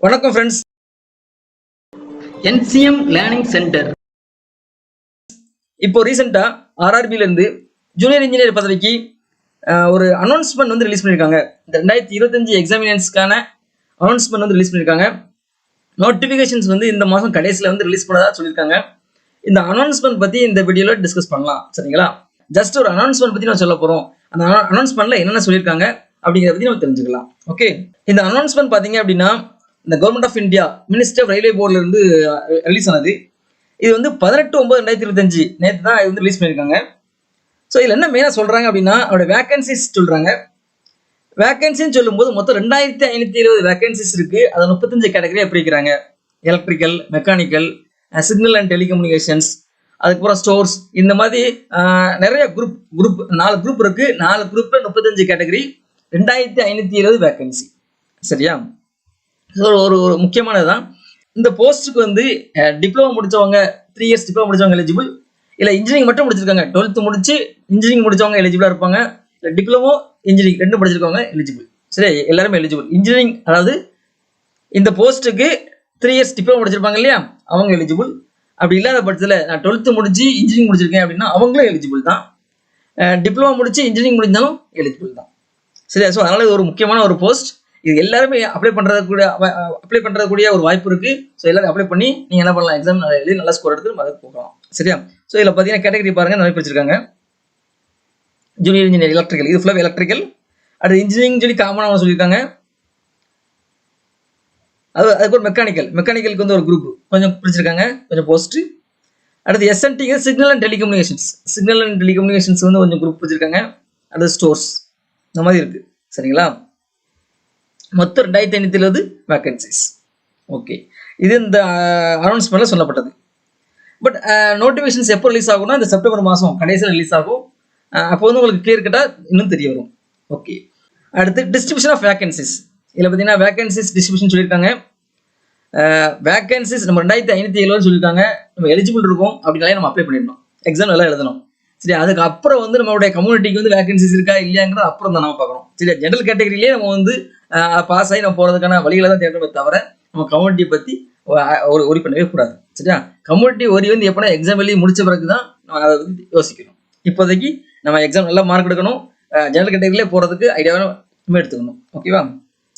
வணக்கம் friends. NCM learning centre இப்போ ரீசெண்டா RRB இருந்து ஜூனியர் இன்ஜினியர் பதவிக்கு ஒரு அனௌன்ஸ்மெண்ட் வந்து ரிலீஸ் பண்ணியிருக்காங்க. இந்த 2025 எக்ஸாமினேஷன்ஸ்க்கான அனௌன்ஸ்மெண்ட் வந்து ரிலீஸ் பண்ணியிருக்காங்க. நோட்டிஃபிகேஷன்ஸ் வந்து இந்த மாதம் கடைசியில் வந்து ரிலீஸ் பண்ணதா சொல்லியிருக்காங்க. இந்த அனௌன்ஸ்மெண்ட் பற்றி இந்த வீடியோவில் டிஸ்கஸ் பண்ணலாம். சரிங்களா? ஜஸ்ட் ஒரு அனௌன்ஸ்மெண்ட் பற்றி நான் சொல்ல போகிறோம். அந்த அனௌன்ஸ்மெண்ட்டில் என்னென்ன சொல்லியிருக்காங்க அப்படிங்கிறத பற்றி நம்ம தெரிஞ்சுக்கலாம். ஓகே, இந்த அனௌன்ஸ்மெண்ட் பார்த்தீங்க அப்படின்னா இந்த government of India minister of railway போர்டில் இருந்து ரிலீஸ் ஆனது. இது வந்து 18/9/2025 நேற்று தான் இது வந்து ரிலீஸ் பண்ணியிருக்காங்க. ஸோ இதில் என்ன மெயினாக சொல்கிறாங்க அப்படின்னா அவரோட வேகன்சிஸ் சொல்கிறாங்க. வேகன்சின்னு சொல்லும்போது மொத்தம் 2520 வேகன்சிஸ் இருக்குது. அதை 35 கேட்டகரியாக பிரிக்கிறாங்க. Electrical, mechanical, signal and telecommunications, அதுக்கப்புறம் ஸ்டோர்ஸ், இந்த மாதிரி நிறைய குரூப் 4 குரூப் இருக்குது. 4 குரூப்பில் 35 கேட்டகரி, 2520 வேகன்சி. சரியா? ஸோ ஒரு முக்கியமானது தான். இந்த போஸ்ட்டுக்கு வந்து டிப்ளமோ முடித்தவங்க 3 இயர்ஸ் டிப்ளமோ முடித்தவங்க எலிஜிபிள், இல்லை இன்ஜினியரிங் மட்டும் முடிச்சிருக்காங்க, 12th முடிச்சு இன்ஜினியரிங் முடித்தவங்க எலிஜிபிளாக இருப்பாங்க. இல்லை டிப்ளமோ இன்ஜினியரிங் 2 படிச்சிருக்கவங்க எலிஜிபிள். சரி, எல்லாருமே எலிஜிபிள். இன்ஜினியரிங், அதாவது இந்த போஸ்ட்டுக்கு 3 இயர்ஸ் டிப்ளமோ முடிச்சிருப்பாங்க இல்லையா, அவங்க எலிஜிபிள். அப்படி இல்லாத பட்சத்தில் நான் 12th முடிச்சு இன்ஜினியரிங் முடிச்சிருக்கேன் அப்படின்னா அவங்களும் எலிஜிபிள் தான். டிப்ளமோ முடிச்சு இன்ஜினியரிங் முடிஞ்சாலும் எலிஜிபிள் தான். சரியா? ஸோ அதனால இது ஒரு முக்கியமான ஒரு போஸ்ட். இது எல்லாருமே அப்ளை பண்ணுறதுக்கூடிய ஒரு வாய்ப்பு இருக்குது. ஸோ எல்லாரும் அப்ளை பண்ணி நீங்கள் என்ன பண்ணலாம், எக்ஸாம் எழுதி நல்லா ஸ்கோர் எடுத்து அதுக்கு போகலாம். சரியா? ஸோ இதில் பார்த்தீங்கன்னா கேட்டகரி பாருங்கள், நிறைய பிரிச்சிருக்காங்க. ஜூனியர் இன்ஜினியர் எலக்ட்ரிக்கல், இது ஃபுல்லாக எலக்ட்ரிக்கல். அடுத்து இன்ஜினியரிங் சொல்லி காமனாக சொல்லியிருக்காங்க. அதுக்கு ஒரு மெக்கானிக்கலுக்கு வந்து ஒரு குரூப் கொஞ்சம் பிரிச்சிருக்காங்க, கொஞ்சம் போஸ்ட்டு. அடுத்து SNT சிக்னல் அண்ட் டெலிகம்யூனிகேஷன்ஸ் வந்து கொஞ்சம் குரூப் பிரிச்சிருக்காங்க. அடுத்து ஸ்டோர்ஸ், இந்த மாதிரி இருக்குது. சரிங்களா? மொத்தம் 2520 வேகன்சிஸ். ஓகே, இது இந்த அனௌன்ஸ்மெண்ட்டில் சொல்லப்பட்டது. பட் நோட்டிஃபிகேஷன்ஸ் எப்போ ரிலீஸ் ஆகும்னா இந்த செப்டம்பர் மாதம் கடைசியில் ரிலீஸ் ஆகும். அப்போ வந்து உங்களுக்கு கிளியர் கட்டாக இன்னும் தெரிய வரும். ஓகே, அடுத்து டிஸ்ட்ரிபியூஷன் ஆஃப் வேகன்சிஸ். இதில் பார்த்தீங்கன்னா வேகன்சிஸ் டிஸ்ட்ரிபியூஷன் சொல்லியிருக்காங்க. வேகன்சிஸ் நம்ம 2570 சொல்லியிருக்காங்க. நம்ம எலிஜிபிள் இருக்கும் அப்படின்னாலே நம்ம அப்ளை பண்ணிடணும், எக்ஸாம் எல்லாம் எழுதணும். சரி, அதுக்கப்புறம் வந்து நம்மளுடைய கம்யூனிட்டிக்கு வந்து வேகன்சிஸ் இருக்கா இல்லையாங்கிறது அப்புறம் தான் நம்ம பார்க்கணும். சரி, ஜென்ரல் கேட்டகரியிலே நம்ம வந்து பாஸ் ஆகி நம்ம போகிறதுக்கான வழிகளை தான் தேடணுமே தவிர நம்ம கம்யூனிட்டி பற்றி ஒரு ஒரி பண்ணவே கூடாது. சரியா? கம்யூனிட்டி ஒரி வந்து எப்போனா எக்ஸாம் எழுதி முடிச்ச பிறகு தான் நம்ம அதை வந்து யோசிக்கணும். இப்போதைக்கு நம்ம எக்ஸாம் நல்லா மார்க் எடுக்கணும், ஜெனரல் கேட்டகரியிலே போகிறதுக்கு ஐடியாவை நம்ம எடுத்துக்கணும். ஓகேவா?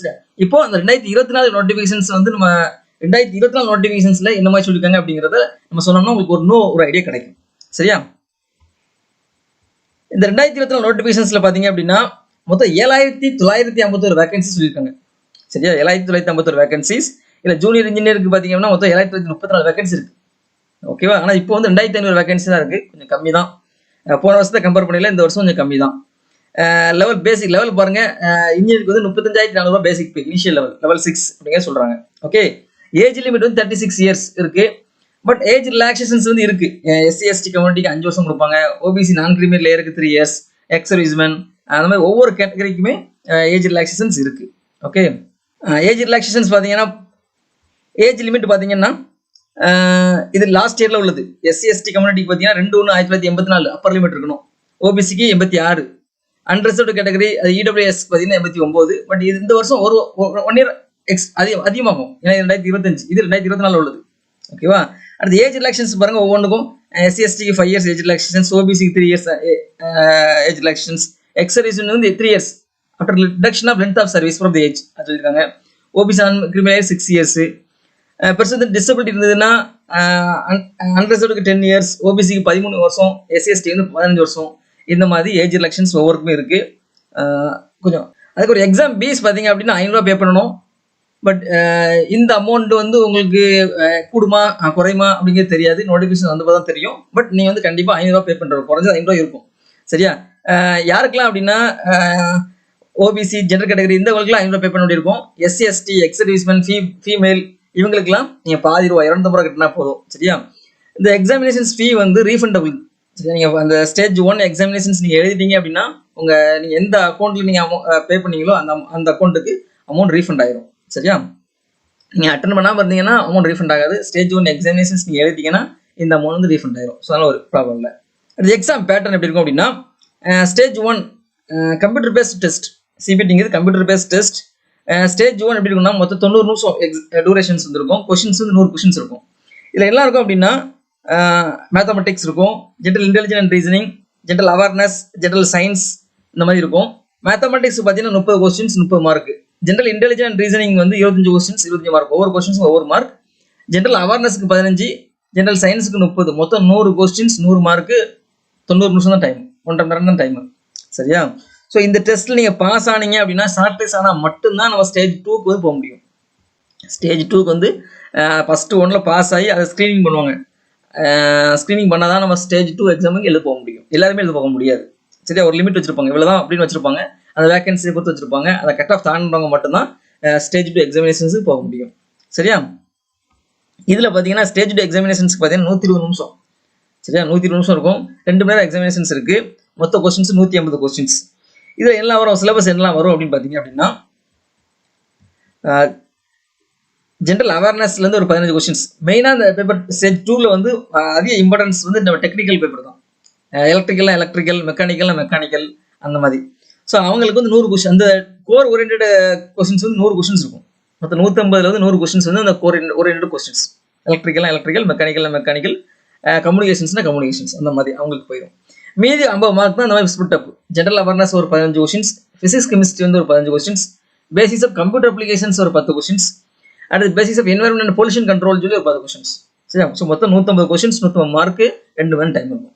சரி, இப்போ அந்த 2024 நோட்டிஃபிகேஷன்ஸ் வந்து நம்ம 2024 நோட்டிஃபிகேஷன்ஸில் என்ன மாதிரி சொல்லியிருக்காங்க அப்படிங்கிறத நம்ம சொன்னோம்னா உங்களுக்கு ஒரு ஐடியா கிடைக்கும். சரியா? இந்த 2024 நோட்டிஃபிகேஷன்ஸில் பார்த்தீங்க அப்படின்னா மொத்தம் 7951 வேகன்சிஸ் சொல்லியிருக்காங்க. சரியா? 7951 வேகன்சிஸ். இல்லை ஜூனியர் இன்ஜினியருக்கு பார்த்தீங்க அப்படின்னா மொத்தம் 7934 வேகன்சி இருக்குது. ஓகேவா? ஆனால் இப்போ வந்து 2500 வேகன்சி தான் இருக்குது, கொஞ்சம் கம்மி தான். போன வருஷத்தை கம்பேர் பண்ணல இந்த வருஷம் கொஞ்சம் கம்மி தான். பேசிக் லெவல் பாருங்கள், இன்ஜினியருக்கு வந்து 35,400 பேசிக் பே, இனிஷியல் லெவல் 6 அப்படிங்கிற சொல்கிறாங்க. ஓகே, ஏஜ் லிமிட் வந்து 36 இயர்ஸ் இருக்குது. பட் ஏஜ் ரிலாக்ஸேஷன்ஸ் வந்து இருக்குது. SC/ST கம்யூனிட்டிக்கு 5 வருஷம் கொடுப்பாங்க. OBC நான் கிரீமியர் லேயருக்கு 3 இயர்ஸ், எக்ஸ் சர்வீஸ்மேன், அந்த மாதிரி ஒவ்வொரு கேட்டகரிக்குமே ஏஜ் ரிலாக்ஸேஷன்ஸ் இருக்குது. ஓகே, ஏஜ் ரிலாக்ஸேஷன்ஸ் பார்த்தீங்கன்னா ஏஜ் லிமிட் பார்த்தீங்கன்னா இது லாஸ்ட் இயரில் உள்ளது. SC/ST கம்யூனிட்டிக்கு பார்த்தீங்கன்னா 2/1/1984 அப்பர் லிமிட் இருக்கணும். OBCக்கு 86. அன்ரிசர்வ்டு கேட்டகரி அது EWS பார்த்தீங்கன்னா 89. பட் இது இந்த வருஷம் ஒரு 1 இயர் அதிகமாகும். ஏன்னா 2025, இது 2024 உள்ளது. ஓகேவா? அடுத்து ஏஜ் ரிலாக்ஸேஷன்ஸ் பாருங்கள், ஒவ்வொன்றுக்கும் SC/STக்கு 5 இயர்ஸ் ஏஜ் ரிலாக்ஸேஷன்ஸ், OBCக்கு 3 years age relaxations, ex serviceman வந்து 3 years after reduction of length of service from the age அது சொல்லியிருக்காங்க. OBC நான் கிரிமினல் 6 இயர்ஸ். பெர்சன் டிசபிலிட்டி இருந்ததுன்னா அன்ரிசர்வ்டுக்கு 10 இயர்ஸ், OBCக்கு 13 வருஷம், SC/ST வந்து 15 வருஷம். இந்த மாதிரி ஏஜ் ரிலாக்ஸேஷன்ஸ் ஒவ்வொருக்குமே இருக்குது. கொஞ்சம் அதுக்கு ஒரு எக்ஸாம் ஃபீஸ் பார்த்தீங்க அப்படின்னா 500 பே பண்ணணும். பட் இந்த அமௌண்ட் வந்து உங்களுக்கு கூடுமா குறையுமா அப்படிங்கிறது தெரியாது, நோட்டிஃபிகேஷன் வந்தப்போ தான் தெரியும். பட் நீங்கள் வந்து கண்டிப்பாக 500 பே பண்ணுறது, குறைஞ்சது 500 இருக்கும். சரியா? யாருக்கெல்லாம் அப்படின்னா OBC ஜெனரல் கேட்டகரி இந்தவங்களுக்குலாம் 500 பே பண்ண வேண்டியிருக்கும். SC/ST எக்ஸ் சர்வீஸ்மேன் ஃபீமேல் இவங்களுக்குலாம் நீங்கள் பாதி ரூபா 250 கட்டினா போதும். சரியா? இந்த எக்ஸாமினேஷன்ஸ் ஃபீ வந்து ரீஃபண்டபிள். சரியா? நீங்கள் அந்த ஸ்டேஜ் 1 எக்ஸாமினேஷன்ஸ் நீங்கள் எழுதிட்டீங்க அப்படின்னா நீங்கள் எந்த அக்கௌண்ட்டில் நீங்கள் பே பண்ணீங்களோ அந்த அக்கௌண்ட்டுக்கு அமௌண்ட் ரீஃபண்ட் ஆகிடும். சரியா? நீங்கள் அட்டன் பண்ணாமல் இருந்தீங்கன்னா அமௌண்ட் ரீஃபண்ட் ஆகாது. ஸ்டேஜ் 1 எக்ஸாமினேஷன்ஸ் நீங்கள் எழுதிட்டீங்கன்னா இந்த அமௌண்ட் வந்து ரீஃபண்ட் ஆகிடும். ஸோ அதனால் ஒரு ப்ராப்ளம் இல்லை. அது எக்ஸாம் பேட்டர்ன் எப்படி இருக்கும் அப்படின்னா ஸ்டேஜ் 1 கம்ப்யூட்டர் பேஸ்ட் டெஸ்ட், CBTங்கிறது கம்ப்யூட்டர் பேஸ்ட் டெஸ்ட். ஸ்டேஜ் 1 எப்படி இருக்கும்னா மொத்தம் 90 நிமிஷம் டூரேஷன்ஸ் இருக்கும். கொஷின்ஸ் வந்து 100 கொஷின்ஸ் இருக்கும். இதில் என்ன இருக்கும் அப்படின்னா மேத்தமெட்டிக்ஸ் இருக்கும், general intelligence and reasoning, general awareness, general science இந்த மாதிரி இருக்கும். மேத்தமெட்டிக்ஸ் பார்த்தீங்கன்னா 30 questions 30 mark. General intelligence and reasoning வந்து 25 கொஸ்டின்ஸ் 25 மார்க். ஒவ்வொரு கொஸ்டின்ஸும் ஒவ்வொரு மார்க். ஜென்ரல் அவேர்னஸ்க்கு 15, ஜென்ரல் சயின்ஸுக்கு 30. மொத்தம் 100 கொஸ்டின்ஸ் 100 மார்க்கு. 90 நிமிஷம் தான் டைம், 1.5 மணி நேரம் தான் டைம். சரியா? ஸோ இந்த டெஸ்ட்டில் நீங்கள் பாஸ் ஆனீங்க அப்படின்னா, ஷார்ட்லிஸ்ட் ஆனால் மட்டும்தான் நம்ம ஸ்டேஜ் 2க்கு வந்து போக முடியும். ஸ்டேஜ் 2க்கு வந்து ஃபஸ்ட்டு 1ல் பாஸ் ஆகி அதை ஸ்க்ரீனிங் பண்ணுவாங்க. ஸ்க்ரீனிங் பண்ணால் தான் நம்ம ஸ்டேஜ் 2 எக்ஸாமுக்கு எழுத போக முடியும். எல்லாருமே எழுத போக முடியாது. சரியா? ஒரு லிமிட் வச்சுருப்பாங்க, இவ்வளோ தான் அப்படின்னு வச்சுருப்பாங்க. அந்த வேகன்சியை பொறுத்து வச்சுருப்பாங்க. அதை கட் ஆஃப் தாண்டவங்க மட்டும்தான் ஸ்டேஜ் 2 எக்ஸாமினேஷன்ஸுக்கு போக முடியும். சரியா? இதில் பார்த்தீங்கன்னா ஸ்டேஜ் 2 எக்ஸாமினேஷன்ஸ்க்கு பார்த்தீங்கன்னா 120 நிமிஷம். சரியா? 120 நிமிஷம் இருக்கும். 2 மணி நேரம் எக்ஸாமினேஷன்ஸ் இருக்குது. மொத்த கொஸ்டின்ஸ் 150 கொஸ்டின்ஸ். இதில் எல்லாம் வரும், சிலபஸ் என்னெல்லாம் வரும் அப்படின்னு பார்த்தீங்க அப்படின்னா, ஜென்ரல் அவேர்னஸ்லேருந்து ஒரு 15 கொஸ்டின்ஸ். மெயினாக இந்த பேப்பர் ஸ்டேஜ் 2ல் வந்து அதிக இம்பார்ட்டன்ஸ் வந்து இந்த டெக்னிக்கல் பேப்பர் தான். எலக்ட்ரிக்கல், மெக்கானிக்கல் அந்த மாதிரி. ஸோ அவங்களுக்கு வந்து 100 கொஸ்டின், அந்த கோர் ஓரியன்ட் கொஸ்டின்ஸ் வந்து 100 கொஸ்டின்ஸ் இருக்கும். மொத்தம் 150ல் வந்து 100 கொஸ்டின்ஸ் வந்து அந்த core orient questions. Electrical, mechanical, communications அந்த மாதிரி அவங்களுக்கு போயிடும். மீதி 50 மார்க் தான் அந்த மாதிரி ஸ்பிட் அப். ஜென்ரல் அவேர்னஸ் ஒரு 15 கொஸ்டின்ஸ், ஃபிசிக்ஸ் கெமிஸ்ட்ரி வந்து ஒரு 15 questions, basis of computer applications ஒரு 10 கொஸ்டின்ஸ், அடுத்து basis of environment and pollution control சொல்லி ஒரு 10 கொஸ்டின்ஸ். சரியா? ஸோ மொத்தம் 150 கொஸ்டின்ஸ், 150 மார்க்கு, 2 மணி டைம் இருக்கும்.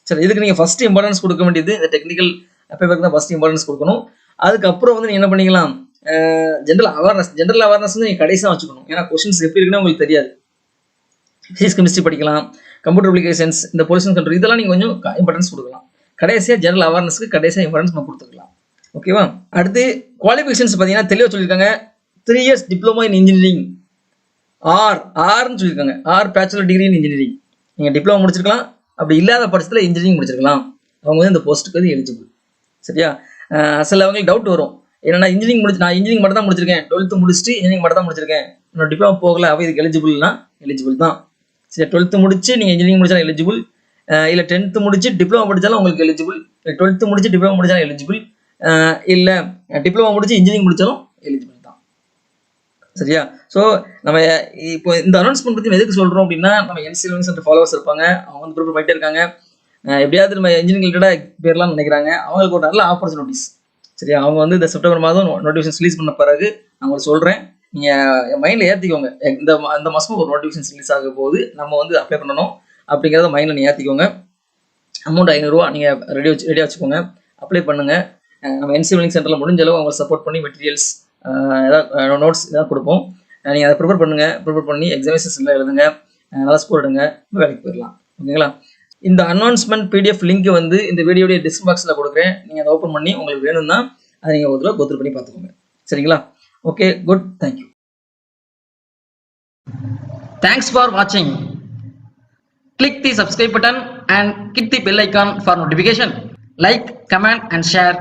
சரி, இதுக்கு நீங்கள் ஃபஸ்ட்டு இம்பார்ட்டன்ஸ் கொடுக்க வேண்டியது இந்த டெக்னிக்கல் பேப்பருக்கு தான் ஃபஸ்ட்டு இம்பார்ட்டன்ஸ் கொடுக்கணும். அதுக்கப்புறம் வந்து நீங்கள் என்ன பண்ணிக்கலாம், ஜென்ரல் அவேர்னஸ் வந்து நீங்கள் கடைசியாக வச்சுக்கணும். ஏன்னா கொஸ்டின்ஸ் எப்படி இருக்குன்னு உங்களுக்கு தெரியாது. ஃபிசிக்ஸ் கெமிஸ்ட்ரி படிக்கலாம், கம்ப்யூட்டர் அப்ளிகேஷன்ஸ், இந்த பொல்யூஷன் கண்ட்ரோல் இதெல்லாம் நீங்கள் கொஞ்சம் இம்பார்ட்டன்ஸ் கொடுக்கலாம். கடைசியாக ஜென்ரல் அவேர்னஸ்க்கு கடைசியாக இம்பார்ட்டன்ஸ் நம்ம கொடுத்துக்கலாம். ஓகேவா? அடுத்து குவாலிஃபிகேஷன்ஸ் பார்த்தீங்கன்னா தெளிவாக சொல்லியிருக்காங்க. 3 years டிப்ளமோ இன் இன்ஜினியரிங் ஆர்னு சொல்லியிருக்காங்க. Bachelor degree in engineering. நீங்கள் டிப்ளமோ முடிச்சிருக்கலாம், அப்படி இல்லாத பட்சத்தில் இன்ஜினியரிங் முடிச்சிருக்கலாம். அவங்க வந்து இந்த போஸ்ட்டுக்கு வந்து எலிஜிபிள். சரியா? சிலவங்களுக்கு டவுட் வரும், என்னன்னா இன்ஜினியரிங் நான் இன்ஜினியரிங் மட்டும் தான் முடிச்சிருக்கேன், 12th முடிச்சுட்டு இன்ஜினியரிங் மட்டும் தான் முடிச்சிருக்கேன், இன்னும் டிப்ளமோ போகல, அவ இதுக்கு எலிஜிபிள் தான். சரி, 12th முடிச்சு நீங்கள் இன்ஜினியரிங் முடிச்சாலும் எலிஜிபிள், இல்லை 10th முடிச்சு டிப்ளமோ முடிச்சாலும் உங்களுக்கு எலிஜிபிள், 12th முடிச்சு டிப்ளமோ முடிச்சாலும் எலிஜிபிள், இல்லை டிப்ளமோ முடிச்சு இன்ஜினியரிங் முடிச்சாலும் எலிஜிபிள் தான். சரியா? ஸோ நம்ம இப்போ இந்த அனௌன்ஸ்மெண்ட் பற்றி எதுக்கு சொல்கிறோம் அப்படின்னா, நம்ம என்சிஎல் சென்டர் ஃபாலோவர்ஸ் இருப்பாங்க, அவங்க வந்து ப்ரிப்பேர் பண்ணிட்டே இருக்காங்க, எப்படியாவது நம்ம இன்ஜினியரிங் ரிலேட்டடாக பேர்லாம் நினைக்கிறாங்க. அவங்களுக்கு ஒரு நல்ல ஆப்பர்ச்சுனிட்டிஸ். சரியா? அவங்க வந்து இந்த செப்டம்பர் மாதம் நோட்டிஃபிகேஷன் ரிலீஸ் பண்ண பிறகு நான் உங்களுக்கு சொல்கிறேன், நீங்கள் மைண்டில் ஏற்றிக்கோங்க. இந்த மாதமும் ஒரு நோட்டிஃபிகேஷன் ரிலீஸ் ஆக போது நம்ம வந்து அப்ளை பண்ணணும் அப்படிங்கிறத மைண்டில் நீங்கள் ஏற்றிக்கோங்க. அமௌண்ட் 500 ரூபா நீங்கள் ரெடியாக வச்சுக்கோங்க, அப்ளை பண்ணுங்கள். நம்ம என்சிஎல் சென்டரில் முடிஞ்ச அளவு அவங்க சப்போர்ட் பண்ணி மெட்டீரியல்ஸ், ஏதாவது நோட்ஸ் ஏதாவது கொடுப்போம். நீங்கள் அதை ப்ரிப்பேர் பண்ணி எக்ஸாமினேஷன்ஸில் எழுதுங்க, நல்லா ஸ்கோர் எடுங்க, வேலைக்கு போயிடலாம். ஓகேங்களா? இந்த அனௌன்ஸ்மெண்ட் பிடிஎஃப் லிங்க் வந்து இந்த வீடியோடைய டிஸ்கிரிப்ஷன் பாக்ஸில் கொடுக்குறேன். நீங்கள் அதை ஓப்பன் பண்ணி உங்களுக்கு வேணும்னா அதை நீங்கள் ஒரு தடவை கோத்ரூ பண்ணி பார்த்துக்கோங்க. சரிங்களா? Okay, good, thank you. Thanks for watching. Click the subscribe button and click the bell icon for notification. Like, comment and share.